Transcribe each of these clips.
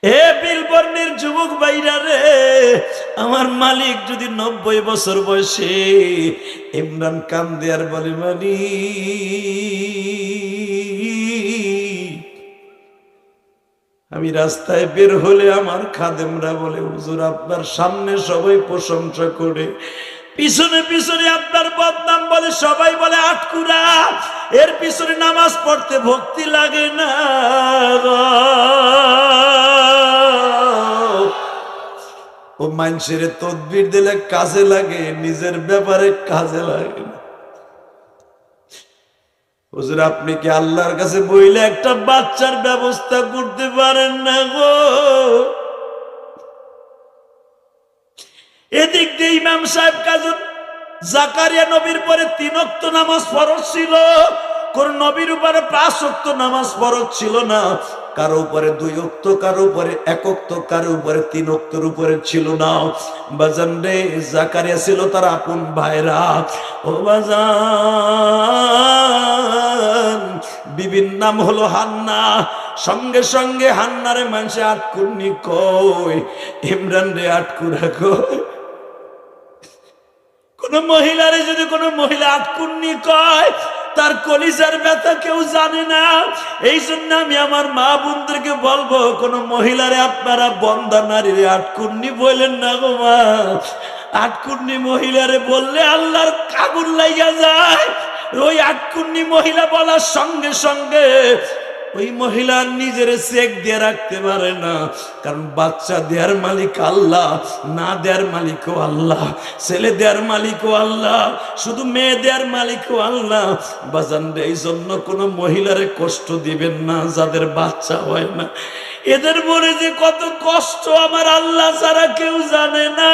এ বিলবর্ণের যুবক ভাইরা রে, আমার মালিক যদি 90 বছর বয়সে ইমরান কান্দে আর বলে, মালিক আমি রাস্তায় বের হলে আমার খাদেমরা বলে, হুজুর আপনার সামনে সবাই প্রশংসা করে, পিছনে পিছনে আপনার বদনাম বলে, সবাই বলে আটকুরা, এর পিছনে নামাজ পড়তে ভক্তি লাগে না। ও মানুষের তদবির দিলে কাজে লাগে, নিজের ব্যাপারে কাজে লাগে না। হুজুর আপনি কি আল্লাহর কাছে বইলে একটা বাচ্চার ব্যবস্থা করতে পারেন না গো? এদিক দিয়ে ইমাম সাহেব কাজী জাকারিয়া নবীর পরে 3 ওয়াক্ত নামাজ ফরজ ছিল, কোন নবীর উপরে 5 ওয়াক্ত নামাজ ফরজ ছিল না, কারো উপরে 2 ওয়াক্ত, কারো উপরে 1 ওয়াক্ত, কারো উপরে 3 ওয়াক্তের উপরে ছিল না। বাজান রে, জাকারিয়া ছিল তার আপন ভাইরা। ও বাজান, বিবির নাম হলো হান্না, সঙ্গে সঙ্গে হান্নারে মানুষে আটকুন্নি কই, ইমরান রে আটকুরা কই। কোন মহিলারে যদি কোন মহিলা আটকুন্নি কয়, তার কলিজার ব্যথা কেউ জানে না। এই জন্য আমি আমার মা বোনদেরকে বলবো, কোন মহিলারে আপনারা বন্দা নারীরে আটকুন্নি বলেন না গো মা। আটকুন্নি মহিলারে বললে আল্লাহর আগুন লাইগা যায়। ওই আটকুন্নি মহিলা বলার সঙ্গে সঙ্গে ওই মহিলা নিজের চেক দিয়ে রাখতে পারে না, কারণ বাচ্চা দেয়ার মালিক আল্লাহ, না দেয়ার মালিকও আল্লাহ, ছেলে দেয়ার মালিকও আল্লাহ, শুধু মেয়ে দেয়ার মালিকও আল্লাহ। বাজান রে, এই জন্য কোনো মহিলারে কষ্ট দিবেন না যাদের বাচ্চা হয় না। এদের মনে যে কত কষ্ট আমার আল্লাহ ছাড়া কেউ জানে না।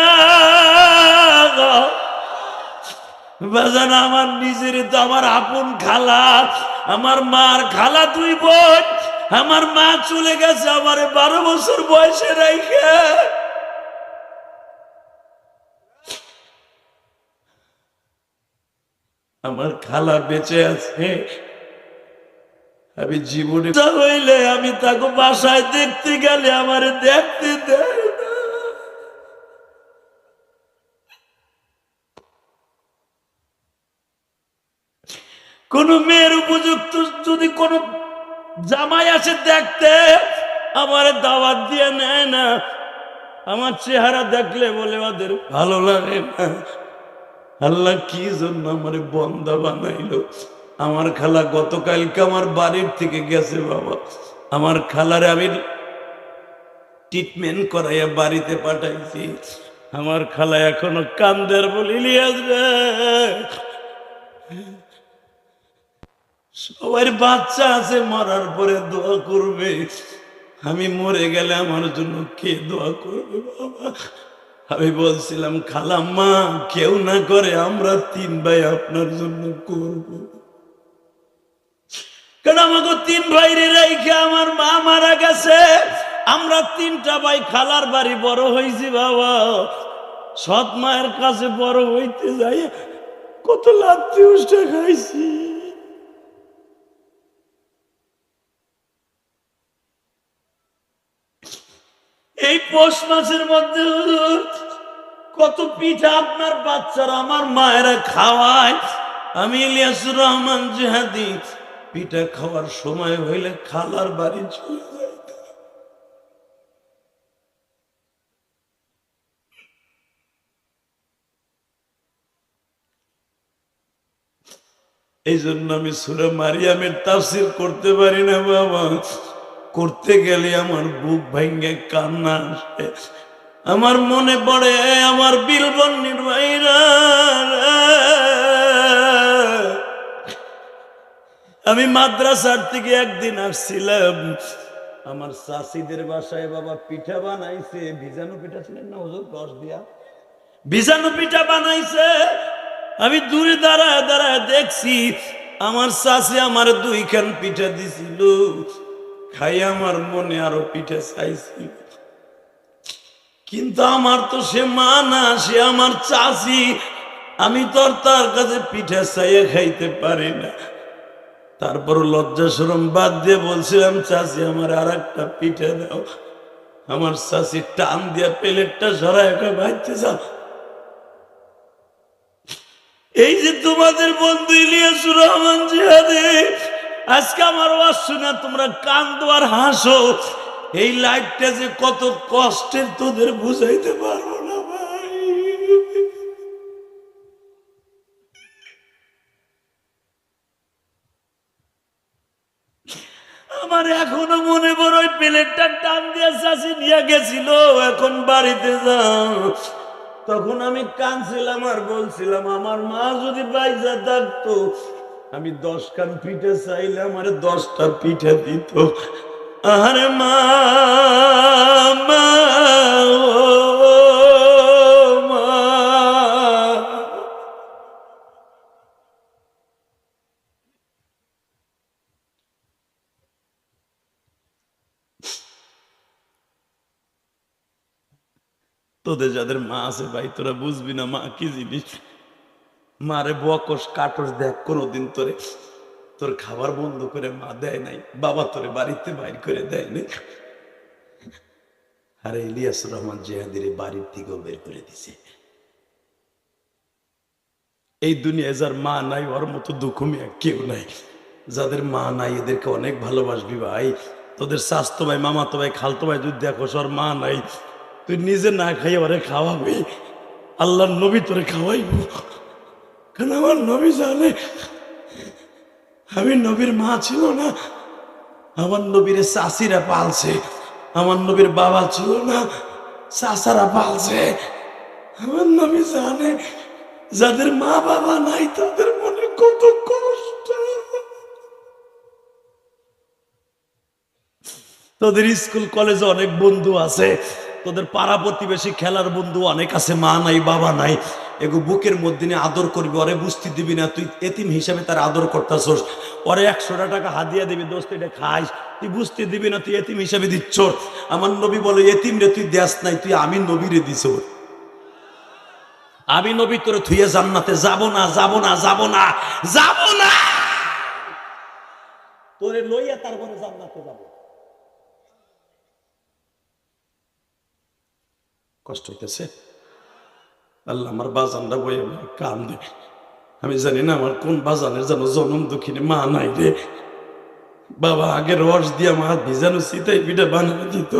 বাজান আমার নিজের তো আমার আপন খালা, আমার মার খালা 2 বোন, আমার মা চলে গেছে আমার 12 বছর বয়সে রাইখে। আমার খালা বেঁচে আছে, আমি জীবনে হইলে আমি তাকে বাসায় দেখতে গেলে আমার দেখতে দেয় না। কোন মেয়ের উপযুক্ত যদি কোন জামাই আসে দেখতে, আমার দাওয়াত দিয়ে নেয় না। আমার চেহারা দেখলে বলে ওদের ভালো লাগে না। আল্লাহ কি জন্য আমার বন্দা বানাইলো। আমার খালা গতকালকে আমার বাড়ির থেকে গেছে বাবা, আমার খালারে আমি ট্রিটমেন্ট করাইয়া বাড়িতে পাঠাইছি। আমার খালা এখনো কান্দের বলি, ইলিয়াস রে, সবার বাচ্চা আছে, মরার পরে দোয়া করবে, আমি মরে গেলে আমার জন্য কে দোয়া করবে বাবা? আমি বলছিলাম, খালাম্মা কেউ না করে আমরা 3 ভাই আপনার জন্য করব। কারণ আমাকে 3 ভাইরে রেখে আমার মা মারা গেছে, আমরা 3টা ভাই খালার বাড়ি বড় হয়েছি বাবা। সৎ মায়ের কাছে বড় হইতে যাই কত লাথি উষ্টা খাইছি। এই পৌষ মাসের মধ্যে কত পিঠা আপনার বাচ্চারা আমার মায়েরা খাওয়ায়। আমি ইলিয়াসুর রহমান জিহাদি পিঠা খাওয়ার সময় হইলে খালার বাড়ি চলে যাইতাম। এই জন্য আমি সূরা মারিয়ামের তাফসীর করতে পারি না বাবা। করতে গেলে আমার বুক ভাঙ্গে কান্না আসে। আমার মনে পড়ে আমার বিলবন্নির ভাইরা, আমি মাদ্রাসার থেকে একদিন আসছিলাম, আমার চাষিদের বাসায় বাবা পিঠা বানাইছে, ভিজানো পিঠা ছিলেন না হুজুর, রস দিয়া ভিজানো পিঠা বানাইছে। আমি দূরে দাঁড়ায় দাঁড়ায় দেখছি আমার চাষি আমার 2 খান পিঠা দিছিল। খাই আমার মনে আরো পিঠা চাইছিল, কিন্তু আমার তো সে মা না, সে আমার চাষি, আমি তো আর তার কাছে পিঠা চাইয়া খাইতে পারি না। তারপর লজ্জা শরম বাদ দিয়ে বলছিলাম, চাচি আমার আর একটা পিঠা দাও। আমার চাচি টান দিয়া প্লেটটা সরাই ভাইতে যাও। এই যে তোমাদের বন্ধু ইলিয়াসুর রহমান জিহাদি, আজকে আমার ওয়াজ শুনে তোমরা কান্দো আর হাসো। এই লাইফটা যে কত কষ্টের তোদের বুঝাইতে পারবো না ভাই। আমার এখনো মনে পড়ে ওই প্লেটটা টান দিয়ে চাষি নিয়ে গেছিল, এখন বাড়িতে যাও। তখন আমি কাঁদছিলাম আর বলছিলাম আমার মা যদি বাইজা থাকতো, আমি 10 খান পিঠে চাইলে আমার 10টা পিঠে দিত। আরে মা, মা, ও মা। তোদের যাদের মা আছে ভাই, তোরা বুঝবি না মা কি জিনিস। মারে বকস কাটস দেখ, কোনোদিন তোরে তোর খাবার বন্ধ করে মা দেয় নাই, বাবা তোরে বাড়িতে বাইর করে দেয় নাই। আরে ইলিয়াসুর রহমান জিহাদির বাড়ির দিকেও বের করে দিছে। এই দুনিয়ায় যার মা নাই ওর মতো দুঃখমিয়া কেউ নাই। যাদের মা নাই এদেরকে অনেক ভালোবাসবি ভাই। তোদের স্বাস্থ্য ভাই, মামাতো ভাই, খালতো ভাই যদি দেখো ওর মা নাই, তুই নিজে না খাই ওরে খাওয়াবি, আল্লাহর নবী তোরে খাওয়াইব। কারণ আমার নবী জানে আমি নবীর মা ছিল না, আমার নবীর চাষিরা পালছে। আমার নবীর বাবা ছিল না, চাষারা পালছে। আমার নবী জানে যাদের মা বাবা নাই তাদের মনে কত কষ্ট। তোদের স্কুল কলেজে অনেক বন্ধু আছে, তোদের পাড়া প্রতিবেশী খেলার বন্ধু অনেক আছে, মা নাই বাবা নাই। এগো বুকের মধ্যে নিয়ে আদর করবি, ওরে বুঝতে দিবি না, তুই এতিম হিসাবে তার আদর করতেছস। ওরে 100টা টাকা হাদিয়া দিবি, দোস্ত এটা খাইস, তুই বুঝতে দিবি না, তুই এতিম হিসাবে দিচ্ছ। আমার নবী বলে এতিম রে তুই দেস নাই, তুই আমি নবীরে দিছ। আমি নবী তোরে থুয়ে জান্নাতে যাব না, যাব না, যাব না, যাব না। তোরে লইয়া তারপরে জান্নাতে যাব। কষ্ট হইতেছে? আল্লাহ আমার বাজানরা বই কান দে। আমি জানি না আমার কোন বাজানের যেন জনম দুঃখিনী মা নাই রে। বাবা আগে রস দিয়া মা ভিজানো চিতাই পিঠা বানিয়ে দিত,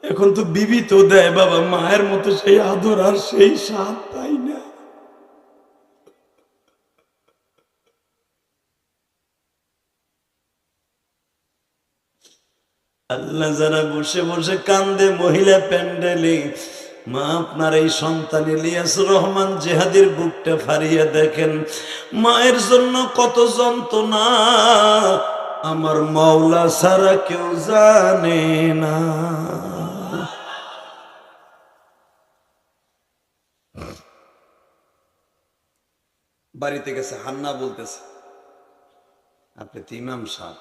এখন তো বিবি তো দেয়। বাবা মায়ের মতো সেই আদর আর সেই স্বাদ পাই না। আল্লাহ যারা বসে বসে কান্দে মহিলা প্যান্ডেলে, মা আপনার এই সন্তান ইলিয়াসুর রহমান জিহাদির বুকটা ফাড়িয়ে দেখেন, মায়ের জন্য কত যন্ত্রণা আমার মাওলা ছাড়া কেউ জানে না। বাড়িতে গেছে, হান্না বলতেছে আপনি তো ইমাম সাহেব,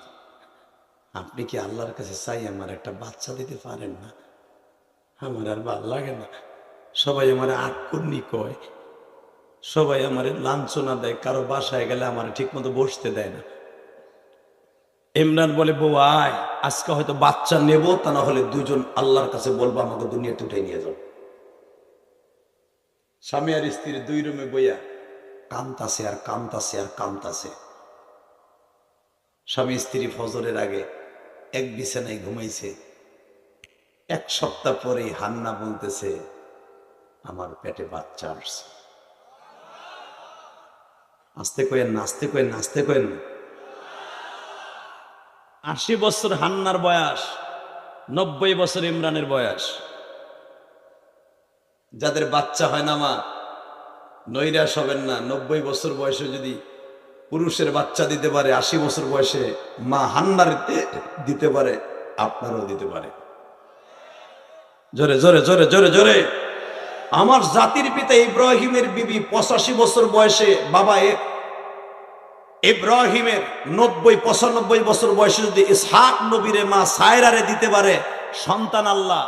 আপনি কি আল্লাহর কাছে চাই আমার একটা বাচ্চা দিতে পারেন না? আমার আর ভাল লাগে না, সবাই আমার আটকুর্নি কয়, সবাই আমার লাঞ্ছনা দেয়, কারো বাসায় গেলে আমার ঠিক মতো বসতে দেয় না। ইমরান বলে বউ আয়, আজকে হয়তো বাচ্চা নেব, তা না হলে দুজন আল্লাহর কাছে বলবো আমাকে দুনিয়াতে উঠে নিয়ে যাও। স্বামী আর স্ত্রী 2 রুমে বইয়া কান্তাছে আর কান্তাছে আর কান্তাছে। স্বামী স্ত্রী ফজরের আগে এক বিছানায় ঘুমাইছে। 1 সপ্তাহ পরে হান্না বলতেছে আমার পেটে বাচ্চা আসছে। আস্তে কয়েন, নাচতে কয়েন, নাচতে কয়েন। 80 বছর হান্নার বয়স, 90 বছর ইমরানের বয়স। যাদের বাচ্চা হয় না মা, নৈরাশ হবেন না। 90 বছর বয়সে যদি পুরুষের বাচ্চা দিতে পারে, 80 বছর বয়সে মা হান্নার দিতে পারে, আপনারও দিতে পারে। জোরে জোরে জোরে জোরে জোরে। আমার জাতির পিতা ইব্রাহিমের বিবি 85 বছর বয়সে, বাবা ইব্রাহিমের 90-95 বছর বয়সে যদি ইসহাক নবীরে মা সায়রারে দিতে পারে সন্তান আল্লাহ,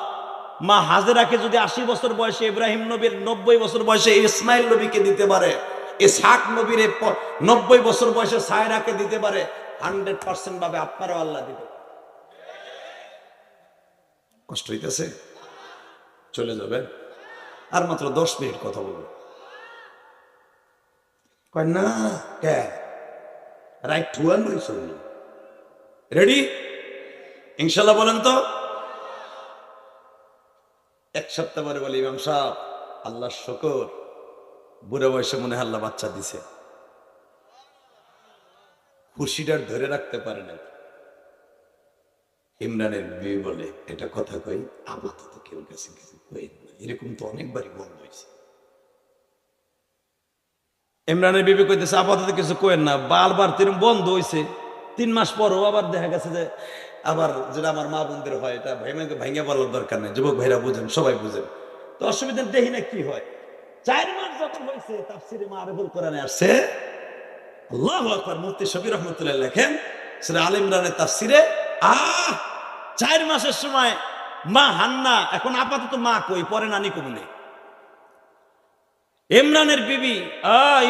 মা হাজেরাকে যদি 80 বছর বয়সে ইব্রাহিম নবীর 90 বছর বয়সে ইসমাইল নবীকে দিতে পারে, ইসহাক নবীর 90 বছর বয়সে সায়রাকে দিতে পারে, 100% ভাবে আপনারও আল্লাহ দিতে পারে। কষ্ট হইতেছে? চলে যাবেন? আর মাত্র 10 মিনিট কথা বলবো। কয় না কে রাইট টুয়ান হইছ? রেডি? ইনশাল্লাহ বলেন তো। এক সপ্তাহ পরে বলি, ইমাম সাহেব আল্লাহ শুকর, বুড়ো বয়সে মনে হয় আল্লাহ বাচ্চা দিছে। খুশিটার ধরে রাখতে পারে না। ইমরানের বিবি বলে, এটা কথা কই আপাতত কেউ কাছে কিছু কই না, এরকম তো অনেকবারই বন্ধ হয়েছে। ইমরানের বিবি কইতেছে আপাতত কিছু কইেন না, বারবার তিনি বন্ধ হয়েছে। 3 মাস পরও আবার দেখা গেছে যে আবার যেটা আমার মা বোনদের হয়, এটা ভাইঙ্গা বলার দরকার নেই, যুবক ভাইরা বুঝেন, সবাই বুঝেন, তো অসুবিধা দেখি না কি হয়। 4 মাস যখন হয়েছে তাফসীরে মারিফুল কোরআনে আসছে, আল্লাহু আকবার, মুফতি শফি রহমাতুল্লাহ লেখেন সূরা আলে ইমরানের তাফসীরে, 4 মাসের সময় মা হান্না, এখন আপাতত মা কই, পরে নানি কমনে। ইমরানের বিবি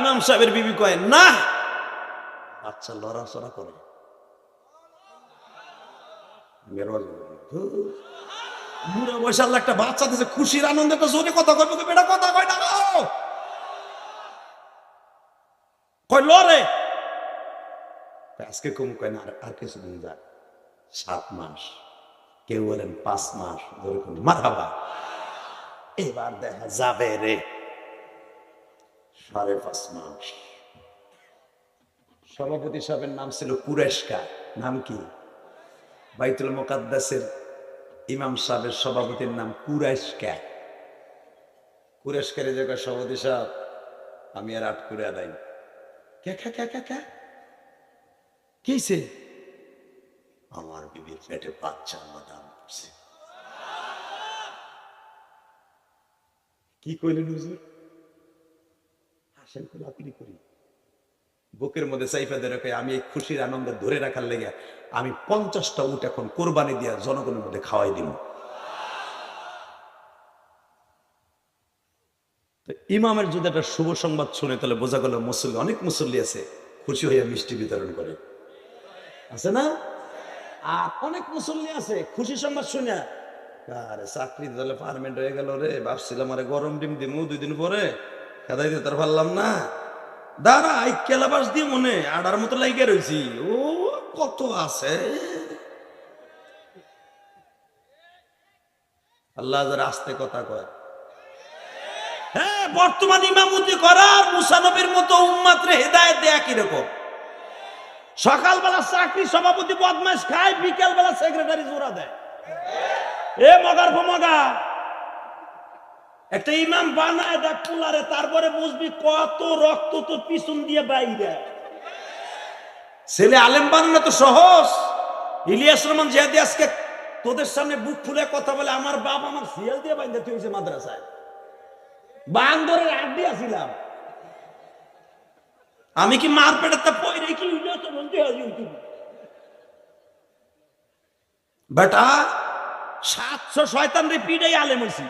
ইমাম সাহেবের বিবি কয় না, বাচ্চা লড়াচড়া করে। বুড়ো বয়সে আল্লাহ একটা বাচ্চা দিয়েছে, খুশির আনন্দে একটা জোরে কথা কইবে, বেটা কথা কয় না কয় লড়ে। আজকে কম কয় না, আর কিছুদিন যাক, 7 মাস, কেউ বলেন 5 মাস, মারহাবা। এবার দেখা যাবে রে 5.5 মাস। সভাপতি সাহেবের নাম ছিল কুরেশকা। নাম কি? বাইতুল মুকাদ্দাসের ইমাম সাহেবের সভাপতির নাম কুরেশকা। কুরেশকারে জায়গায় সভাপতি সাহেব, আমি আর 8 করে আদাই। কিছে? আমার বিবির পেটে বাচ্চা আল্লাহ দান করছে। কি কইলেন হুজুর? হাসেন কোলাকুলি করি, বুকের মধ্যে চাইফা ধরে কই, আমি এই খুশির আনন্দ ধরে রাখার লেগে আমি 50টা উট এখন কোরবানি দিয়া জনগণের মধ্যে খাওয়াই দিব। ইমামের যদি একটা শুভ সংবাদ শুনে তাহলে বোঝা গেল মুসল্লি, অনেক মুসল্লি আছে খুশি হইয়া মিষ্টি বিতরণ করে, আছে না? আর অনেক মুসল্লি আছে খুশি সংবাদ শুনে, আরে চাকরি তাহলে পারমেন্ট হয়ে গেল রে, ভাবছিলাম আরে গরম ডিম দিমু 2 দিন পরে, খেদাই দিতে পারলাম না, দাঁড়া এই কেলাবাস দিয়ে মনে আড়ার মতো লাইগে রয়েছি। ও কত আছে আল্লাহ যারা আস্তে কথা কয়। হ্যাঁ, বর্তমান ইমামতি করার মুসা নবীর মতো উম্মাতরে হেদায়েত দেয়া কিরকম? সকালবেলা চাকরি সভাপতি বদমাইশ খায়, বিকেল বেলা সেক্রেটারি জোড়া দেয়। এ মগার ফমগা, একটা ইমাম বানায় দেখ কুলারে, তারপরে বুঝবি কত রক্ত তোর পিছন দিয়ে বাইরে। ছেলে আলেম বানানো তো সহজ। ইলিয়াস রহমান জিহাদি আজকে তোদের সামনে বুক ফুলে কথা বলে, আমার বাপ আমার সিয়াল দিয়ে বাইন্দা তুই হয়েছে মাদ্রাসায়, বান্দরের আড্ডি আসিলাম আমি, কি মার পেটাতে পয়রে কি বেটা 700 শয়তানরে পিড়াই আলেম হইছি।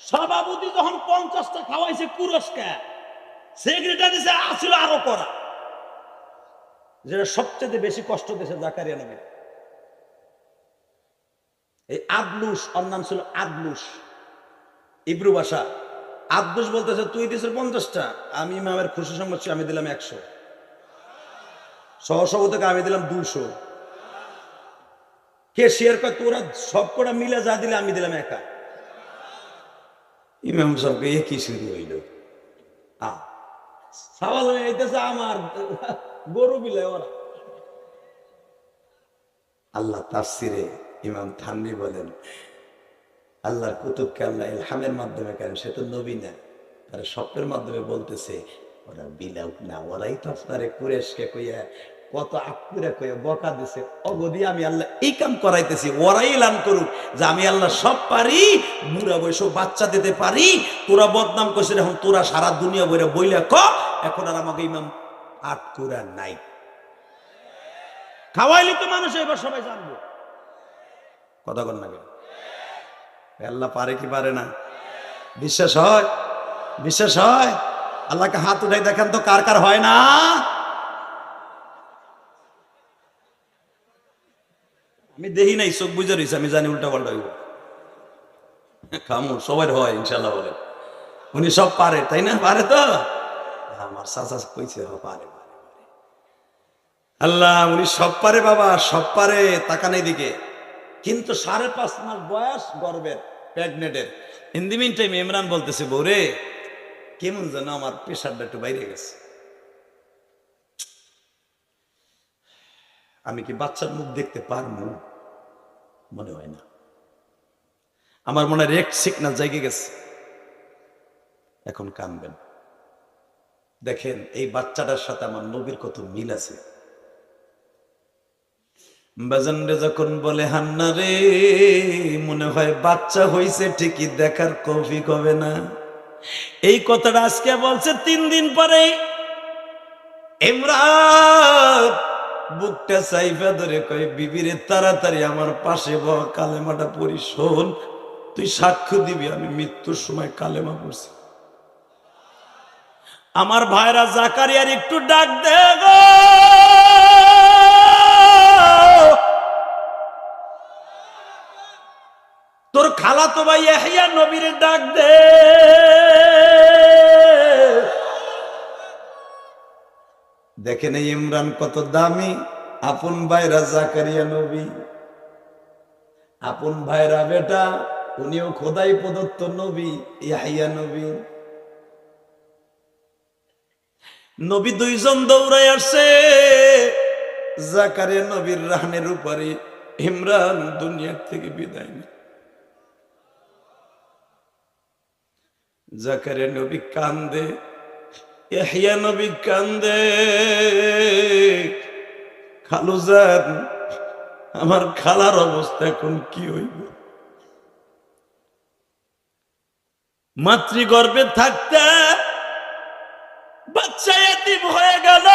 সভাপতি যখন 50টা খাওয়াইছে পুরস্কার, সেক্রেটারি আসছিল আরো করা, যেটা সবচেয়ে বেশি কষ্ট দিয়েছে জাকারিয়া নবী। এই আদলুস, ওর নাম ছিল আদলুস, ইব্রু ভাষা। আদলুস বলতেছে তুই দিয়েছিস 50টা, আমি ইমামের খুশি সংবাদ আমি দিলাম 100, সহসভাপতিকে আমি দিলাম 200, কে শেয়ার করে তোরা সব কটা মিলে যা দিলে আমি দিলাম একা। ইমাম সাহেবকে এ কি শুরু হইল? সওয়াল হইতেছে আমার গরু বিলে ওরা। আল্লাহ তাফসিরে ইমাম থানভী বলেন, আল্লাহর কুতুবকে আল্লাহ ইলহামের মাধ্যমে কেন, সে তো নবী না, তার স্বপ্নের মাধ্যমে বলতেছে ওরা বিলাউক না, ওরাই তো আপনারে কুরেশকে কইয়া কত আকুরে কইয়া বকা দিছে, অগদি আমি আল্লাহ এই কাম করাইতেছি, ওরাই এলান করুক যে আমি আল্লাহ সব পারি, বুড়া বয়সেও বাচ্চা দিতে পারি। তোরা বদনাম করছিস, এখন তোরা সারা দুনিয়া বইরা বইলা ক, এখন আর আমাকে ইমাম আটকুরা নাই, খাওয়াইলে তো মানুষ এবার সবাই জানবো। কথা কর না, আল্লাহ পারে কি পারে না? বিশ্বাস হয়? বিশ্বাস হয়? আল্লাহকে হাত উঠাই দেখেন তো কার কার হয় না? আমি দেখি নাই, চোখ বুঝে রয়েছে, আমি জানি উল্টা পাল্টা হইব। খামু সবাই হয় ইনশাল্লাহ বলে, উনি সব পারে তাই না? পারে তো আমার চাচা কইছে পারে। আল্লাহ উনি সব পারে বাবা, সব পারে, তাকান দিকে। কিন্তু 5.5 মাস বয়স, গর্বের, প্রেগনেন্টের। In the meantime Imran বলতেছে, বৌরে কেমন যেন আমার প্রেশারটা একটু বাইরে গেছে, আমি কি বাচ্চার মুখ দেখতে পারবো? মনে হয় না, আমার মনে হয় রেড সিগন্যাল জায়গা গেছে, এখন কানবেন। দেখেন এই বাচ্চাটার সাথে আমার নবীর কত মিল আছে। বাজান রে যখন বলে হান্না রে, মনে হয় বাচ্চা হইছে ঠিকই, দেখার কফি হবে না। এই কথাটা আজকে বলছে 3 দিন পরে ইমরান বুকটা সাইফা ধরে কয়, বিবিরে তাড়াতাড়ি আমার পাশে বহ, কালেমাটা পড়ি, শোন তুই সাক্ষ্য দিবি আমি মৃত্যুর সময় কালেমা পড়ছি। আমার ভাইরা জাকারিয়ার একটু ডাক দে গো, তোর খালাতো ভাই ইয়াহইয়া নবীর ডাক দে। দেখেন এই ইমরান কত দামি, আপন ভাইরা জাকারিয়া নবী, আপন ভাইরা বেটা, উনিও খোদাই প্রদত্ত নবী ইয়াহইয়া নবী। নবী দুইজন দৌড়ায় আসে জাকারিয়া নবীর রাহনের উপরে, ইমরান দুনিয়ার থেকে বিদায় নেয়। জাকারিয়া নবী কান্দে, ইয়াহইয়া নবী কান্দে, খালুজান আমার খালার অবস্থা এখন কি হইব? মাতৃগর্ভে থাকতে বাচ্চা এতিম হয়ে গেল।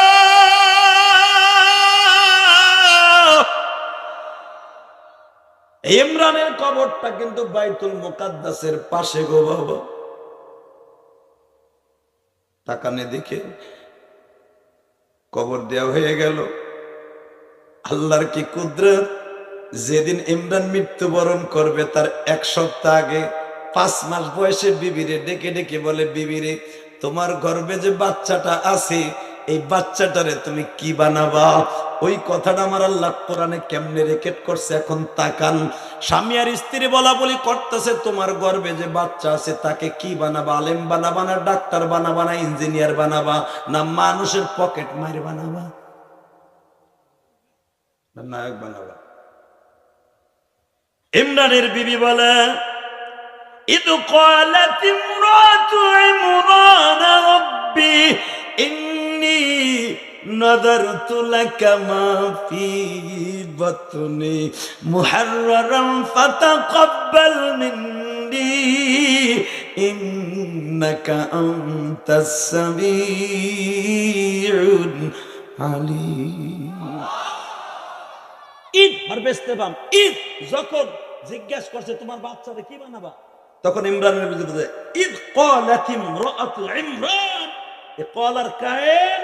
ইমরানের কবরটা কিন্তু বাইতুল মুকাদ্দাসের পাশে গো বাবা। তাকানে দেখে কবর দেওয়া হয়ে গেল। আল্লাহর কি কুদরত, যেদিন ইমরান মৃত্যুবরণ করবে তার 1 সপ্তাহ আগে 5 মাস বয়সের বিবিরে ডেকে ডেকে বলে, বিবিরে তোমার গর্ভে যে বাচ্চাটা আছে এই বাচ্চাটারে তুমি কি বানাবা? ওই কথাটা আমার আল্লাহ কোরআনে কেমনে রেকর্ড করছে, এখন তাকান। স্বামী আর স্ত্রী বলা বলি করতেছে, তোমার গর্ভে যে বাচ্চা আছে তাকে কি বানাবা? আলেম বানাবা না ডাক্তার বানাবা না ইঞ্জিনিয়ার বানাবা না মানুষের পকেট মার বানাবা না নায়ক বানাবা? ইমরানের বিবি বলে, إذ قالت امرأة عمران ربي إني نذرت لك ما في بطني محررا فتقبل مني إنك أنت السميع العليم। ঈদ হারভেস্টে বাম ঈদ যখন জিজ্ঞাসা করছে তোমার বাচ্চারে কি বানাবা, তখন ইমরানের বিরুদ্ধে ঈদ ক্বালাত ইমরাতু ইমরান, এ ক্বালার কায়েল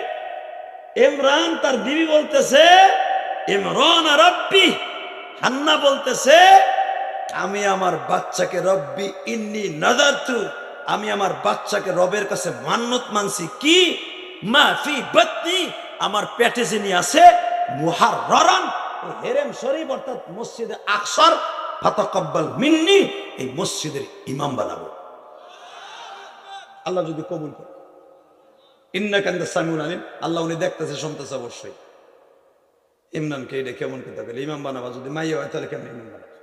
ইমরান তার বিবি বলতেছে, ইমরান রাব্বি, হান্না বলতেছে আমি আমার বাচ্চাকে রব্বি ইন্নী নাযারতু, আমি আমার বাচ্চাকে রবের কাছে মান্নত মানছি, কি মা ফি বাতনি, আমার পেটে যিনি আছে, মুহাররান, হেরেম শরীফ অর্থাৎ মসজিদে আকসার, ফাতাকাব্বাল মিন্নি, এই মসজিদের ইমাম বানাবো। আল্লাহ যদি কবুল করে, ইন্নাকা আনতাস সামিউল আলিম, আল্লাহ উনি দেখতেছে শুনতেছে অবশ্যই। ইমরানকে এটা কেমন কথা বলে, ইমাম বানাবা যদি মাইয়া হয় তাহলে কেমন ইমাম বানাবো?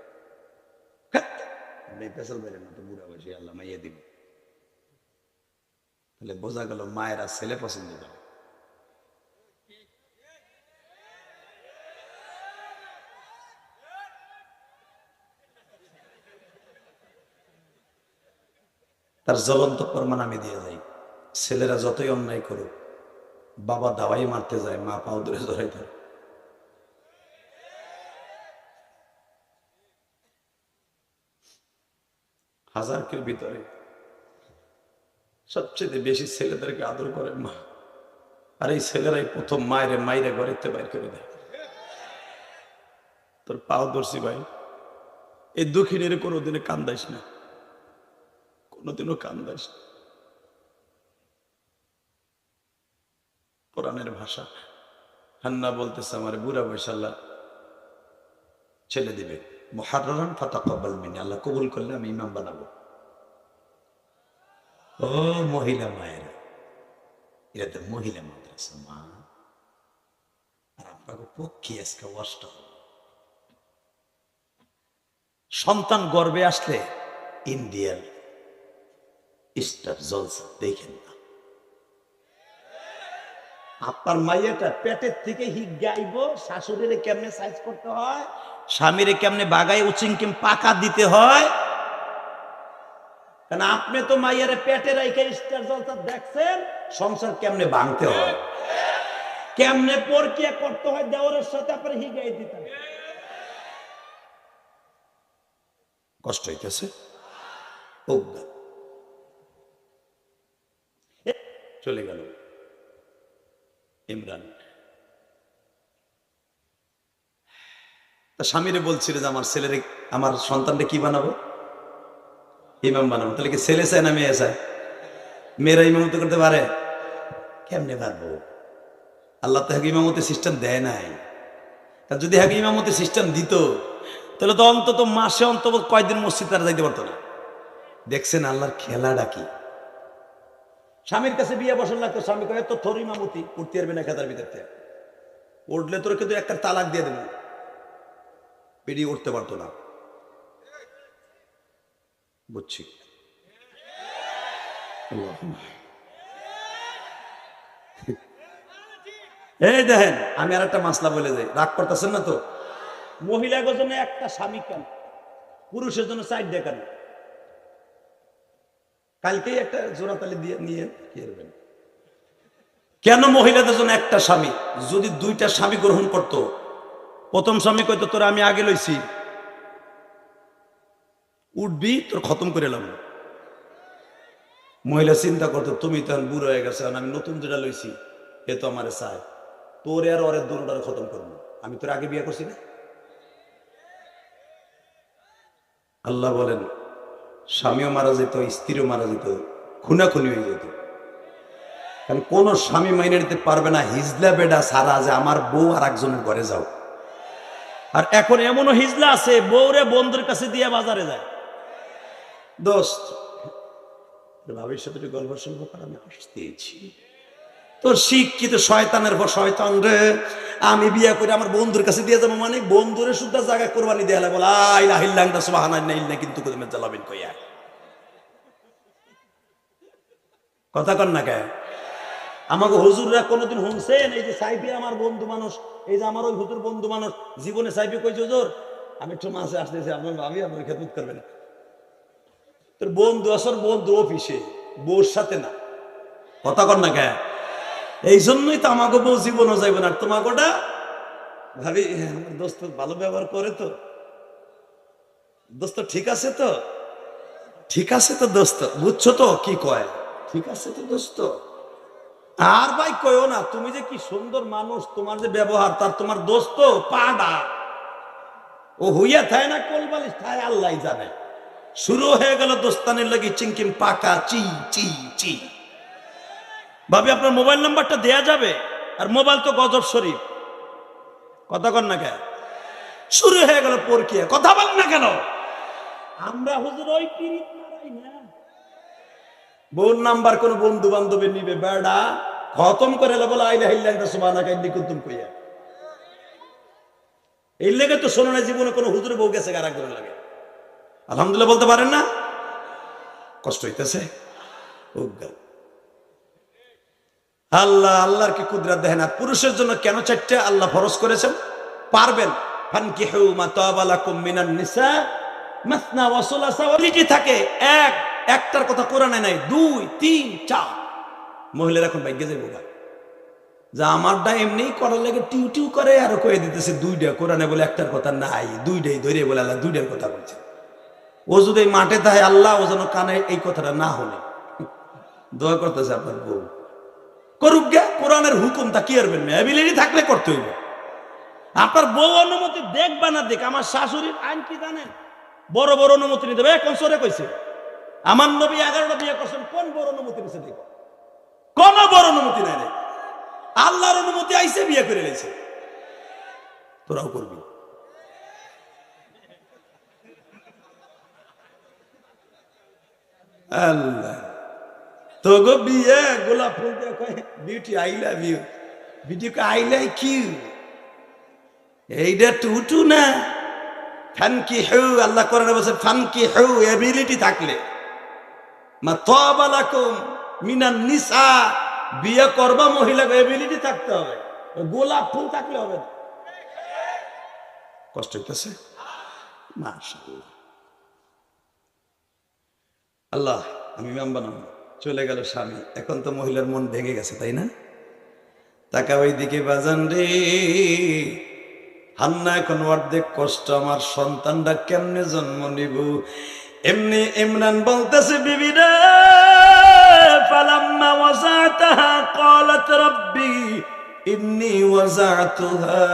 আপনি পেছাল বাইরেন না তো, বুড়া বয়সে আল্লাহ মাইয়া দিবে, তাহলে বোঝা গেল মায়েরা ছেলে পছন্দ করে। তার জ্বলন্ত প্রমাণ আমি দিয়ে যাই, ছেলেরা যতই অন্যায় করুক, বাবা দাওয়াই মারতে যায়, মা পাও ধরে ধরে ধরে। হাজারকের ভিতরে সবচেয়ে বেশি ছেলেদেরকে আদর করে মা, আর এই ছেলেরাই প্রথম মায়ের ঘরেতে বাইর করে দেয়। তোর পাও ধরছি ভাই, এই দুঃখিনীর কোনোদিনে কান্দাইস না, কোনোদিনও কান্দাইস না। কোরআনের ভাষা। হান্না বলতেছে আমার বুড়া বয়স আল্লাহ ছেলে দিবে, মুহাররান ফাতাকাব্বাল মিন্নি, আল্লাহ কবুল করলে আমি ইমাম বানাবো। ও মহিলা মায়েরা, এটা তো মহিলা মাদ্রাসা মা, আর আপনাকে পক্ষে আজকে কষ্ট। সন্তান গর্ভে আসলে ইন্ডিয়ার স্টার জলসা দেখেন না। আপনার মাইয়াটা পেটের থেকে হিট গাইব, শাশুড়িরে কেমনে সাইজ করতে হয়, স্বামীরে কেমনে বাগাই উচিংকিম পাকা দিতে হয়। কারণ আপনি তো মাইয়ারে পেটে রাইখে স্টার জলসা দেখছেন, সংসার কেমনে ভাঙতে হয়, কেমনে পরকিয়া করতে হয়, দেওরের সাথে আপনার হিগাই দিতে হয়। কষ্ট হইতেছে। চলে গেল ইমরান। তা স্বামীরে বলছিল যে আমার ছেলেরে, আমার সন্তানটা কি বানাবো, ইমাম বানাবো। তাহলে কি ছেলে চায় না মেয়ে চায়? মেয়েরা ইমামতি করতে পারে? কেমনে পারবো? আল্লাহ তো হাকে ইমামতি সিস্টেম দেয় নাই। তা যদি হাকে ইমামতি সিস্টেম দিত তাহলে তো অন্তত মাসে অন্তত কয়দিন মসজিদ তারা যাইতে পারতো না। দেখছেন আল্লাহর খেলাটা কি। স্বামীর কাছে বিয়ে বসন লাগতো, স্বামী কয়ে তো থর ইমামতি উঠতে পারবে না, খেতার ভিতরতে উঠলে তোর কিন্তু একটা তালাক দিয়ে দেবে, বেরিয়ে উঠতে পারতো না। বুঝছি। এই দেখেন আমি আর একটা মাসলা বলে যাই, রাগ করতেছেন না তো? মহিলাদের জন্য একটা স্বামী কেন, পুরুষের জন্য 4 কেন? কালকেই একটা জোড়াতালি দিয়ে নিয়ে করবেন। কেন মহিলাদের জন্য একটা স্বামী? যদি 2টা স্বামী গ্রহণ করত, প্রথম স্বামী কইতো তোর আমি আগে লইছি, উঠবি তোর খতম করে এলাম। মহিলা চিন্তা করতো তুমি তো বুড়ো হয়ে গেছে, আমি নতুন যেটা লইছি এ তো আমার চায়, তোর আর ওরে দুটারে খতম করবো, আমি তোর আগে বিয়ে করছি না। আল্লাহ বলেন স্বামীও মারা যেত, স্ত্রীও মারা যেত, খুনাখুনি হয়ে যেত। কারণ কোন স্বামী মাইনে নিতে পারবে না হিজলা বেডা সারা যে আমার বউ আর একজনের ঘরে যাও। আর এখন এমনও হিজলা আছে বউরে বন্ধুর কাছে দিয়ে বাজারে যায়। দোস্ত ভাবির সাথে গল্প শুনব করে আমি হাসতেছি, তোর শিক্ষিত শয়তানের পর শয়তান রে, আমি বিয়ে করে আমার বন্ধুর কাছে দিয়ে যাবো মানে বন্ধুরে শুদ্ধ জায়গা কোরবানি দেয়ালে বল আইলাহিল্লাহ সুবহানাল্লাহ, কিন্তু কোথায় জ্বালাবেন কইয়া কথা কন না কে? আমাকে হুজুররা কোনোদিন শুনছেন এই যে সাইফি আমার বন্ধু মানুষ, এই যে আমার ওই হুজুর বন্ধু মানুষ জীবনে সাইফি কইছে হুজুর আমি একটু মাসে আসতেছি, আপনার ভাবি আপনার খেদমত করবেন। তোর বন্ধু আসর বন্ধু অফিসে, বউর সাথে না। কথা কন না কে? এই জন্যই তো আমাকে বউ জীবনও যাইবে না। তোমাকে ওটা ভাবি আমার দোস্ত ভালো ব্যবহার করে তো, দোস্ত ঠিক আছে তো, ঠিক আছে তো দোস্ত, বুঝছো তো কি কয়, ঠিক আছে তো দোস্ত। আর ভাই কয়ও না তুমি যে কি সুন্দর মানুষ, তোমার যে ব্যবহার, তার তোমার দোস্ত পাডা ও হইয়া থায় না কোলবালিশ থায় আল্লাহ জানে। শুরু হয়ে গেল দোস্তানের লাগি চিংকিম পাকা চি চি চি। ভাবি আপনার মোবাইল নাম্বারটা দেয়া যাবে? আর মোবাইল তো গজব শরীফ। কথা কন না কেন? শুরু হয়ে গেল পরকিয়া। কথা বল না কেন? আমরা হুজুর ওই পিরিত মারাই না। বউর নাম্বার কোন বন্ধু বান্ধবের নিবে বেড়া খতম করে বলে আইলা ইল্লাল্লাহ সুবহানাকা ইন্নী কুনতু কইয়া। এই লেগে তো শোনো না জীবনে কোনো হুজুরে বউ গেছে গারা করে লাগে। আলহামদুলিল্লাহ বলতে পারেন না? কষ্ট হইতেছে। আল্লাহ আল্লাহর কি কুদরত দেখেন। আর পুরুষের জন্য কেন 4টে আল্লাহ ফরজ করেছেন? পারবেন ফানকিহু মা তাবা লাকুম মিনান নিসা মাসনা ওয়া সুলাসা ওয়া রুবা থাকে। একটার কথা কোরআনে নাই, 2 3 4। মহিলারা এখন ভাগ্যে যাইব গা যা আমারটা এমনি করার লাগে টিউ টিউ করে আর কয়ে দিতেছে 2টা। কোরআনে বলে একটার কথা নাই, 2টাই ধরে বলে আল্লাহ 2টার কথা বলছে। ও যদি মাঠে থাকে আল্লাহ ও যেন কানে এই কথাটা না হলে দোয়া করতেছে আপনার বউ করুক গে। কোরআনের হুকুম তা কি করবেন? অ্যাবিলিটি থাকলে করতে হইব। আপনার বউ অনুমতি দেখ বা না দেখ, আমার শাশুড়ির আইন কি জানেন? বড় বড় অনুমতি নিতে হবে। এখন সরে কইছে আমার নবী 11টা বিয়ে করছেন, কোন বড় অনুমতি নিছে? দেখ, কোন বড় অনুমতি নাই রে। আল্লাহর অনুমতি আইছে, বিয়ে করে নিয়েছে। তোরাও করবি। আল্লাহ তো গো বিয়ে গোলাপ ফুল দিয়ে কয় beauty I love you, beauty কয় আই লাইক ইউ। এইটা টুটু না, ফানকি হু। আল্লাহ কোরআনে বলছে ফানকি হু, এবিলিটি থাকলে। মা তাবা লাকুম মিনান নিসা, বিয়ে করবা মহিলা এবিলিটি থাকতে হবে, গোলাপ ফুল থাকলে হবে না। কষ্ট হইতেছে? মাশাআল্লাহ। আল্লাহ, আমি ইমাম বানাবো। চলে গেল স্বামী, এখন তো মহিলার মন ভেঙে গেছে, তাই না? তাকা ওই দিকে বাজান রে, হান্না এখন অর্ধেক কষ্ট, আমার সন্তানটা কেমনে জন্ম নিব। এমনি ইমরান বলতেছে বিবি রে, ফালাম্মা ওয়াজাতাহা ক্বালাত রাব্বি ইন্নী ওয়াজাতুহা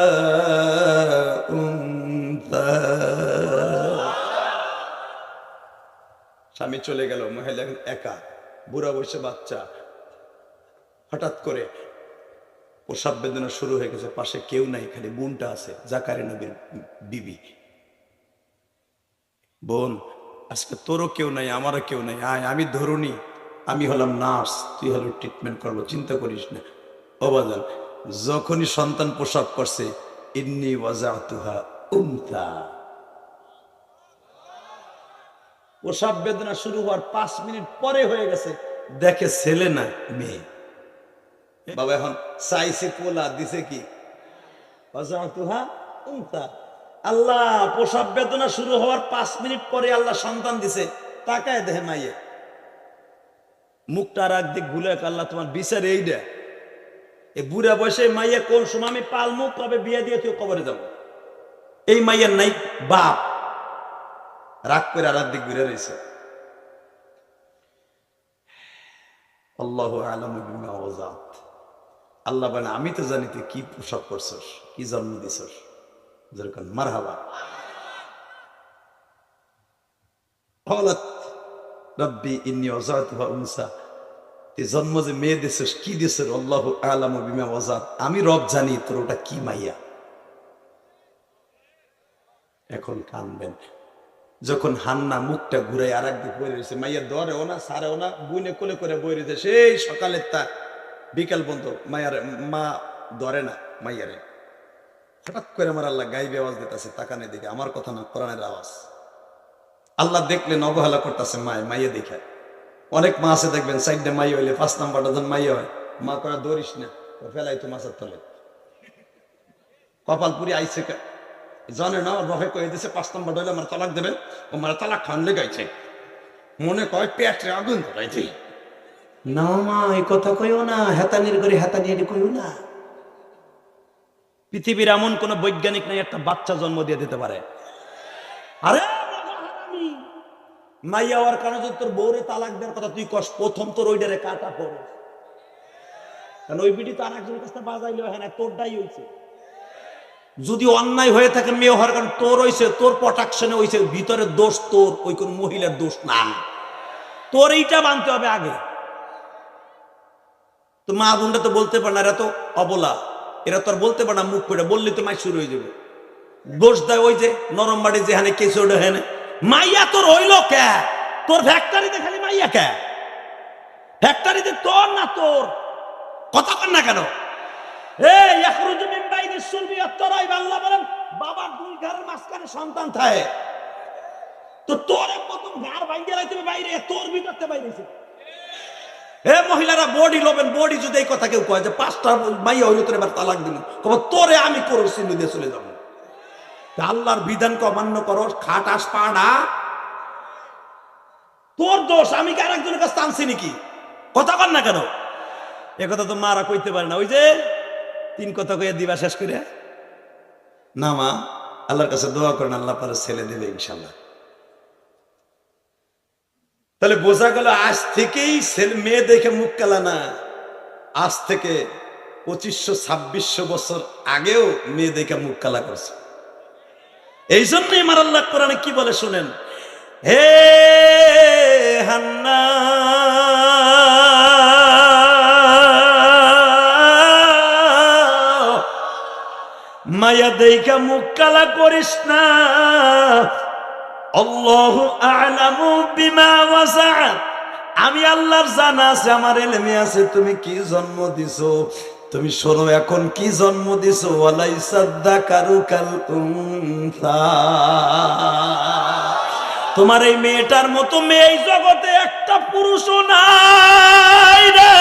উনসা। স্বামী চলে গেল, মহিলা একা, বুড়া বয়সে বাচ্চা। হঠাৎ করে প্রসাব বেদনা শুরু হয়ে গেছে, পাশে কেউ নাই, খালি বোনটা আছে, জাকারিয়া নবীর বিবি। বোন, আজকে তোরও কেউ নাই, আমারও কেউ নাই, আয় আমি ধরুনি, আমি হলাম নার্স, তুই হলো ট্রিটমেন্ট করবো, চিন্তা করিস না। ও বাজান, যখনই সন্তান প্রসাব করছে, ইন্নী ওয়াজাতুহা উনসা, প্রসাব বেদনা শুরু হওয়ার 5 মিনিট পরে হয়ে গেছে, দেখে ছেলে না মেয়ে। বাবা এখন চাইছে কোলা, দিছে কি? ওয়াজাতুহা উনসা। আল্লাহ প্রসাব বেদনা শুরু হওয়ার 5 মিনিট পরে আল্লাহ সন্তান দিছে, তাকায় দেখে মাইয়ে, মুখটা আর একদিক ভুলে, আল্লাহ তোমার বিচার এইটা। এই বুড়া বয়সে মাইয়া কোন সময় আমি পালমু, কবে বিয়ে দিয়ে তুই কবরে যাবো, এই মাইয়ার নাই বাপ। রাগ করে আর একদিক ঘুরে রয়েছে। আল্লাহু আ'লামু বিমা ওয়াজাত। আল্লাহ বলে আমি তো জানি তুই কি প্রসব করছস, কি জন্ম দিছস। যেরকম মারহাবা। ক্বালাত রাব্বি ইন্নী ওয়াজাতুহা উনসা, তুই জন্ম যে মেয়ে দিছস, কি দিছস? আল্লাহু আ'লামু বিমা ওয়াজাত, আমি রব জানি তোর ওটা কি মাইয়া। এখন কানবেন। যখন হান্না মুখটা ঘুরাই আর একদিক বই রয়েছে, মাইয়া ধরেও না, সারেও না, বুনে কোলে করে বই রয়েছে, সেই সকালের তা বিকাল পর্যন্ত মায়ার মা ধরে না মাইয়ারে। হঠাৎ করে আমার আল্লাহ গাইবে আওয়াজ দিতেছে, তাকানে দিকে, আমার কথা না, কোরআনের আওয়াজ। আল্লাহ দেখলেন অবহেলা করতেছে মাইয়া দেখে। অনেক মা আছে দেখবেন, সাইডে মাই হইলে 5 নাম্বারটা যখন মাইয়া হয়, মা করা দৌড়িস না, ফেলাই তো মাছের তলে। কপালপুরি আইসে জানে না, ওর বাপে কয়ে দিছে 5 নাম্বার হইলে আমার তালাক দেবে, ও আমার তালাক খান লেগাইছে, মনে কয় পেটে আগুন ধরাইছে। না মা, এই কথা কইও না, হেতানির করে হেতানিয়ে কইও না। পৃথিবীর এমন কোন বৈজ্ঞানিক নাই একটা বাচ্চা জন্ম দিয়ে দিতে পারে। আরে মাইয়া হওয়ার কারণে যদি তোর বউরে তালাক দেওয়ার কথা তুই কস, প্রথম তোর ওইটারে কাটা পড়ে, কারণ ওই বিটি তো আর একজনের কাছে বাজাইলে হয় না, তোরটাই হয়েছে। যদি অন্যায় হয়ে থাকে মেয়ে হওয়ার কারণ তোর হয়েছে, তোর প্রোটেকশনে হয়েছে, ভিতরে দোষ তোর, ওই কোন মহিলার দোষ না। তোর এইটা মানতে হবে আগে। তো মা বোনটা তো বলতে পারে না, এরা তো অবলা, এরা তো আর বলতে পারে না মুখ করে, বললে তো মাই শুরু হয়ে যাবে। দোষ দেয় ওই যে নরম বাড়ি যেখানে কেঁচো হেনে। মাইয়া তোর হইল কে? তোর ফ্যাক্টরিতে খালি মাইয়া কে? ফ্যাক্টরিতে তোর না তোর? কথা কর না কেন? আল্লাহ বলেন বাবার 2 ঘরের মাঝখানে সন্তান থাকে, তো তোর প্রথম ঘর ভাঙিয়ে রাখতে বাইরে, তোর ভিতরতে বাইরেছে। হে মহিলারা বডি লবেন, বডি যদি এই কথা কেউ কয় যে 5টা মাইয়া হইলো তোর এবার তালাক দিল, তোরে আমি করো সিন্ধু দিয়ে চলে যাবো। আল্লাহর বিধানকে অমান্য করো, খাট আস পাড়া তোর দোষ, আমি কি আরেকজনের কাছে টানছি নাকি? কথা কর না কেন? এ কথা তো মারা কইতে পারে না। ওই যে 3 কথা কইয়া দিবা শেষ করে না। মা আল্লাহর কাছে দোয়া করেন, আল্লাহ পরে ছেলে দেবে ইনশাল্লাহ। তাহলে বোঝা গেল আজ থেকেই ছেলে মেয়ে দেখে মুখ কালা না, আজ থেকে 2500-2600 বছর আগেও মেয়ে দেখে মুখ কালা করছে। এই জন্যই আমার আল্লাহ কোরআনে কি বলে শুনেন, হে হান্না মায়া দেখা মুখ কালা করিস না, আল্লাহু আ'লামু বিমা ওয়াসাআত, আমি আল্লাহর জানা আছে, আমার ইলমে আছে তুমি কি জন্ম দিছো। তুমি শোনো এখন কি জন্ম দিছো, ওয়ালাইসা যাকারু কাল উনসা, তোমার এই মেয়েটার মতো মেয়ে এই জগতে একটা পুরুষও নাই রে।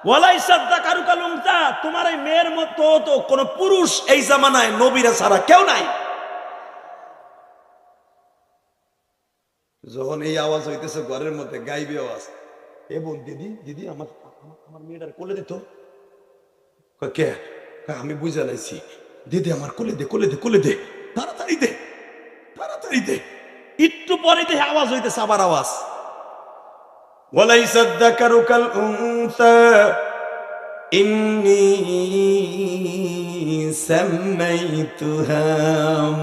ওয়ালাইসা যাকারু কাল উনসা, তোমার এই মেয়ের মতো তো কোন পুরুষ এই জামানায় নবীরা ছাড়া কেউ নাই। যখন এই আওয়াজ হইতেছে ঘরের মধ্যে গাইবি আওয়াজ, এ বোন দিদি দিদি আমার আমার মেয়েটার কোলে দিত, কে আমি বুঝে লাইছি, দিদি আমার কোলে দে কোলে দে কোলে দে, তাড়াতাড়ি দে তাড়াতাড়ি দে। একটু পরে দেখে আওয়াজ হইতেছে আবার আওয়াজ, ওয়ালাইসা যাকারু কাল উনসা ইন্নী সাম্মাইতুহা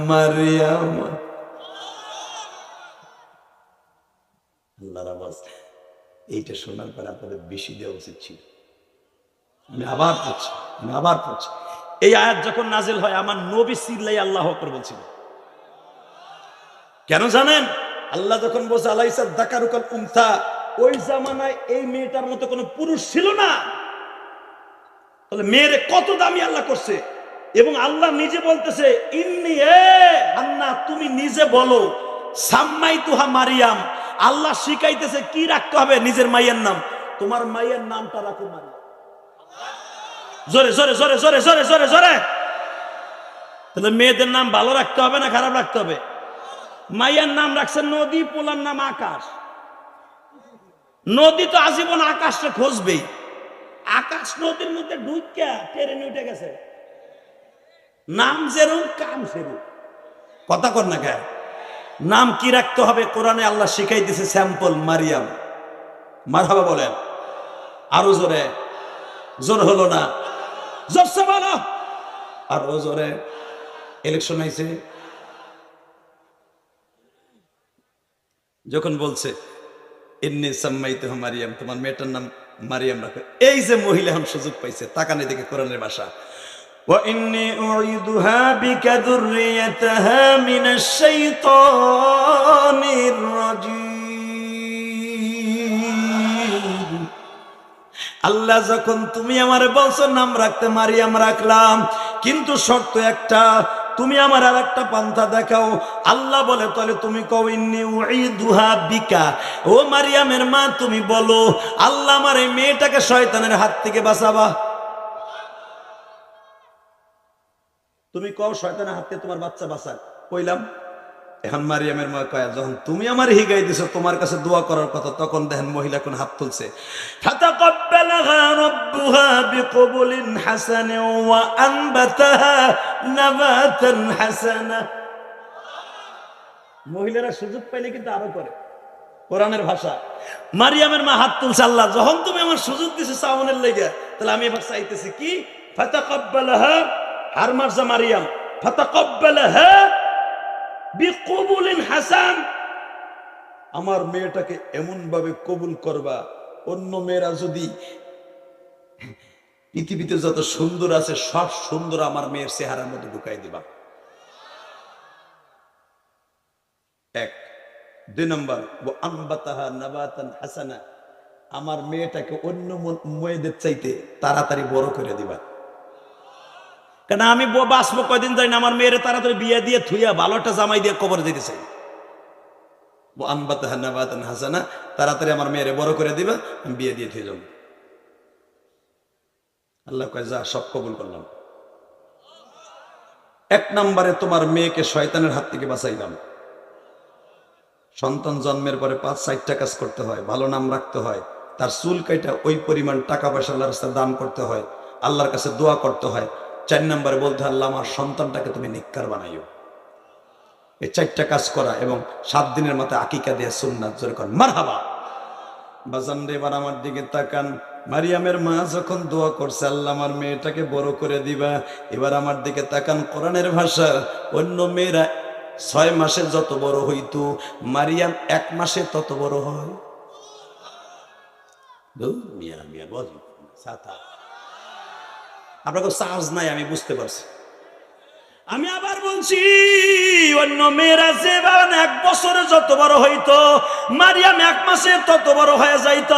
মারইয়াম। আল্লাহর আওয়াজ, এইটা শোনার পর আপনাদের বেশি দেওয়া উচিত ছিল। আমি আবার পড়ছি। এই আয়াত যখন নাজিল হয় আমার নবী চিল্লাই আল্লাহু আকবার বলছিল। কেন জানেন? আল্লাহ যখন বলছে আলাইসা যাকারু কাল উনসা, ওই জামানায় এই মেয়েটার মতো কোনো পুরুষ ছিল না। তাহলে মেয়েরে কত দামি আল্লাহ করছে। এবং আল্লাহ নিজে বলতেছে ইন্নী, হান্না তুমি নিজে বলো, সাম্মাইতুহা মারিয়াম, আল্লাহ শিখাইতেছে কি রাখতে হবে নিজের মায়ের নাম, তোমার মায়ের নামটা রাখো মারিয়াম। জোরে জোরে জোরে জোরে জোরে জোরে জোরে। তাহলে মেয়েদের নাম ভালো রাখতে হবে না খারাপ রাখতে হবে? মায়ের নাম রাখছে নদী, পোলার নাম আকাশ। নদী তো আজীবন আকাশটা খুঁজবেই, আকাশ নদীর মধ্যে ঢুকিয়া টেনে উঠে গেছে, নাম যেরকম কাম সেরকম। কথা কর না কে? নাম কি রাখতে হবে কোরআনে আল্লাহ শিখাই দিয়েছে, স্যাম্পল মারিয়াম। মারহাবা বলেন আরো জোরে, জোর হলো না, জোরসে বলো আরো জোরে। ইলেকশন হয়েছে, যখন বলছে ইন্নী সাম্মাইতুহা মারিয়াম, তোমার মেয়েটার নাম মারিয়াম রাখো, এই যে মহিলা এখন সুযোগ পাইছে, তাকানে দেখে কোরআনের ভাষা, وإني أعيذها بك ذريتها من الشيطان الرجيم। আল্লাহ যখন তুমি আমার বলছো নাম রাখতে মারিয়াম রাখলাম, কিন্তু শর্ত একটা, তুমি আমার আর একটা পন্থা দেখাও। আল্লাহ বলে তাহলে তুমি কও ইন্নী উঈদুহা বিকা, ও মারিয়ামের মা তুমি বলো আল্লাহ আমার এই মেয়েটাকে শয়তানের হাত থেকে বাঁচাবা। তুমি কও শয়তানের হাত থেকে তোমার বাচ্চা বাঁচাক, কইলাম। এখন মারিয়ামের মা কয় যখন তুমি আমার হিগাই দিছো তোমার কাছে দোয়া করার কথা, তখন দেখেন মহিলা কোন হাত তুলছে, ফাতাকাব্বালাহা রাব্বুহা বিকবুলিন হাসানিন ওয়া আনবাতাহা নাবাতান হাসানা। মহিলারা সুযোগ পাইলে কিন্তু আরো করে, কোরআনের ভাষা। মারিয়ামের মা হাত তুলছে, আল্লাহ যখন তুমি আমার সুযোগ দিছো চাওয়ানোর লেগে, তাহলে আমি এবার চাইতেছি কি, ফাতাকাব্বালাহা আর মারজা মারিয়াম, ফাতাকাব্বালাহা বিকবুলিন হাসান, আমার মেয়েটাকে এমন ভাবে কবুল করবা, অন্য মেয়েরা যদি পৃথিবীতে যত সুন্দর আছে সব সুন্দর আমার মেয়ের চেহারার মধ্যে ঢুকাই দিবা। এক। দুই নম্বর, ওয়া আনবাতাহা নাবাতান হাসানা, আমার মেয়েটাকে অন্য মেয়েদের চাইতে তাড়াতাড়ি বড় করে দিবা। কেন আমি বাঁচবো কয়দিন যাই না, আমার মেয়ের তাড়াতাড়ি বিয়ে দিয়ে থুইয়া ভালো একটা জামাই দিয়ে কবর দিতে চাই। আনবাতাহা নাবাতান হাসানা, তাড়াতাড়ি আমার মেয়েরে বড় করে দিবা, আমি বিয়ে দিয়ে থুই যাব। আল্লাহ কয় যা, সব কবুল করলাম। এক নম্বরে তোমার মেয়েকে শয়তানের হাত থেকে বাঁচাইলাম। সন্তান জন্মের পরে 5-6টা কাজ করতে হয়, ভালো নাম রাখতে হয়, তার চুল কাইটা ওই পরিমাণ টাকা পয়সা আল্লাহর রাস্তায় দান করতে হয়, আল্লাহর কাছে দোয়া করতে হয়। 4 নম্বরে বলতে হয় আল্লাহ আমার সন্তানটাকে তুমি নিক্কার বানাইও। এই 4টা কাজ করা এবং 7 দিনের মাথায় আকিকা দেয়া সুন্নাত। জোরে করেন মারহাবা। বাজান রে, এবার আমার দিকে তাকান। মারিয়ামের মা যখন দোয়া করছে, আল্লাহ আমার মেয়েটাকে বড় করে দিবা, এবার আমার দিকে তাকান, কোরআনের ভাষা। অন্য মেয়েরা 6 মাসে যত বড় হইতো, মারিয়াম 1 মাসে তত বড় হয়। মিয়া মিয়া বল সাতা, আপনাকে সাহস নাই, আমি বুঝতে পারছি। আমি আবার বলছি, অন্য মেয়েরা যে 1 বছরে যত বড় হইতো, মারিয়াম 1 মাসে তত বড় হয়ে যাইত।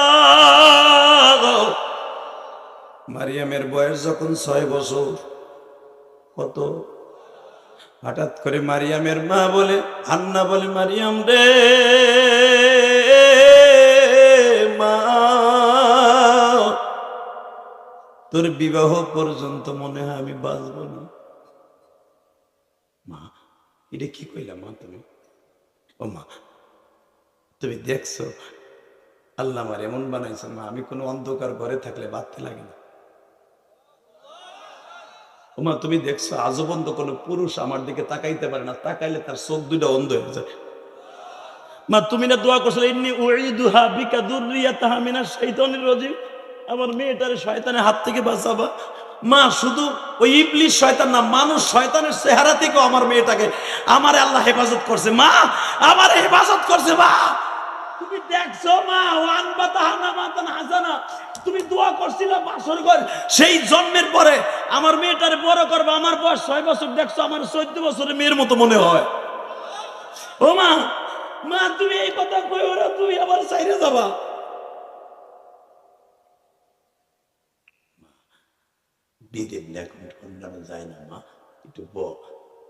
মারিয়ামের বয়স যখন 6 বছর, কত, হঠাৎ করে মারিয়ামের মা বলে, হান্না বলে, মারিয়াম রে মা, তোর বিবাহ পর্যন্ত মনে হয় আমি বাঁচব না। মা, এটা কি কইলা মা তুমি? ও মা, তুমি দেখছো আল্লাহ আমার এমন বানাইছে মা, আমি কোনো অন্ধকার ঘরে থাকলে বাঁচতে লাগে না। ও মা, তুমি দেখছো আজও পর্যন্ত কোনো পুরুষ আমার দিকে তাকাইতে পারে না, তাকাইলে তার চোখ দুইটা অন্ধ হয়ে যায়। মা, তুমি না দোয়া করছিলে, ইন্নী উঈদুহা বিকা যুররিয়াতাহা মিনাশ শাইতানির রাজিম, আমার মেয়েটারে শয়তানের হাত থেকে বাঁচাবা। মা, শুধু ওই ইবলিস শয়তান না, মানুষ শয়তানের চেহারা থেকেও আমার মেয়েটাকে আমারে আল্লাহ হেফাজত করছে। মা, আমার হেফাজত করছে। মা, তুমি দেখছো মা, ওয়ান বাতাহানা মাতান হাসানা, তুমি দোয়া করছিলে বাসর ঘর, সেই জন্মের পরে আমার মেয়েটারে বড় করবে। আমার বয়স 6 বছর, দেখছো আমার 14 বছরের মেয়ের মতো মনে হয়। ও মা, মা তুমি এই কথা কইও না, তুমি আবার চাইরে যাবা। বিদেব এখন খন্ডানো যায় না মা, একটু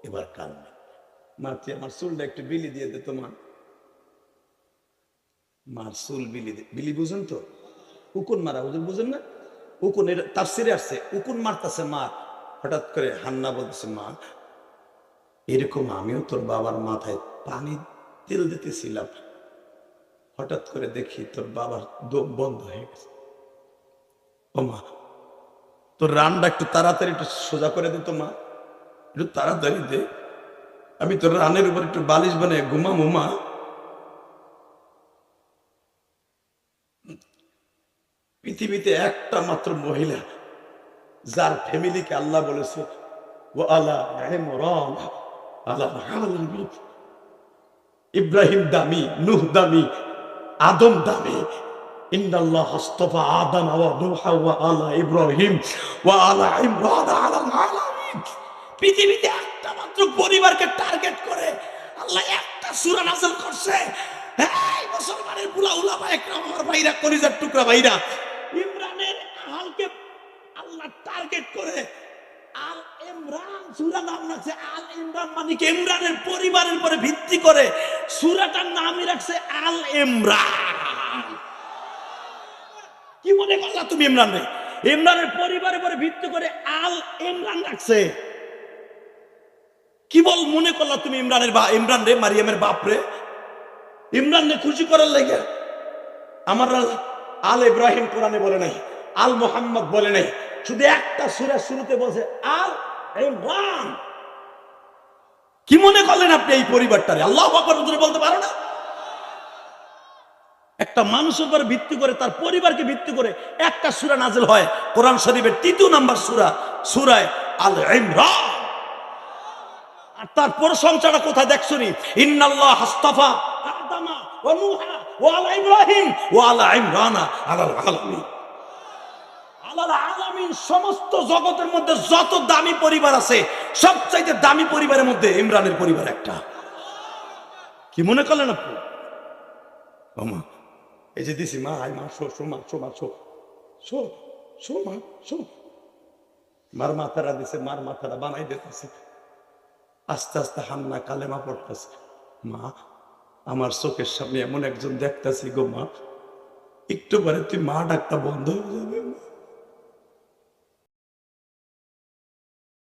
এবার কানবে। মা, তুই আমার চুলটা একটু বিলি দিয়ে দে তো মা। মার চুল বিলি দে, বিলি বুঝেন তো, উকুন মারা, হুজুর বুঝেন না? উকুন, এটা তাফসিরে আসছে, উকুন মারতেছে মা। হঠাৎ করে হান্না বলতেছে, মা এরকম আমিও তোর বাবার মাথায় পানি তেল দিতেছিলাম, হঠাৎ করে দেখি তোর বাবার দম বন্ধ হয়ে গেছে। ও মা, তোর রানটা একটু তাড়াতাড়ি একটু সোজা করে দে তো মা, একটু তাড়াতাড়ি দে, আমি তোর রানের উপর একটু বালিশ বানিয়ে ঘুমামো মা। পৃথিবীতে একটা মাত্র মহিলা যার ফ্যামিলিকে আল্লাহ বলেছে ও আলা ইমরান আলা আলামিন, ইব্রাহিম দামি, নূহ দামি, আদম দামি। ইন্নাল্লাহ আস্তাফা আদম ওয়া নূহ ওয়া আলা ইব্রাহিম ওয়া আলা ইমরান আলাল আলামিন। পৃথিবীতে একটা মাত্র পরিবারকে টার্গেট করে আল্লাহ একটা সূরা নাযিল করছে। এই মুসলমানের বুলা উলামা একরাম, আমার ভাইরা, কলিজার টুকরা ভাইরা, ইমরানের আহলকে আল্লাহ টার্গেট করে আল ইমরান সূরা নাম রাখছে। আল ইমরান মানে কি? ইমরানের পরিবারের উপরে ভিত্তি করে সূরাটার নামই রাখছে আল ইমরান। কি মনে করলা তুমি ইমরান রে? ইমরানের পরিবারের উপরে ভিত্তি করে আল ইমরান রাখছে। কি বল মনে করলা তুমি ইমরানের ইমরান রে, মারিয়ামের বাপ রে, ইমরান রে খুশি করার লাগে আমার আল ইব্রাহিম কোরআনে বলে নাই, আল মুহাম্মদ বলে নাই, শুধু একটা সূরা শুরুতে বলছে আল ইমরান। কি মনে করলেন আপনি এই পরিবারটারে? আল্লাহু আকবার বলতে পারো না? একটা মানুষের উপর ভিত্তি করে, তার পরিবারকে ভিত্তি করে একটা সূরা নাযিল হয়, কোরআন শরীফের 3 নম্বর সূরা, সূরা আল ইমরান। আর তারপর সংসারটা কোথায় দেখছো নি? ইন্নাল্লাহ আস্তাফা আদামা ওয়া নূহা ওয়া আলা ইব্রাহিম ওয়া আলা ইমরানা আলাল আলামিন। আলাল আলামিন, সমস্ত জগতের মধ্যে যত দামি পরিবার আছে, সবচাইতে দামি পরিবারের মধ্যে ইমরানের পরিবার একটা। কি মনে করলেন আপনি? ও মা, এই যে দিছি মা, আই মা, শো শো মা, শো মা, শো শো শো মা, শো। মার মাথাটা দিছে, মার মাথাটা বানাই দিতেছে। আস্তে আস্তে হান্না কালেমা পড়তেছে। মা, আমার চোখের সামনে এমন একজন দেখতেছি গো মা, একটু পরে তুই মা ডাকটা বন্ধ হয়ে যাবে মা।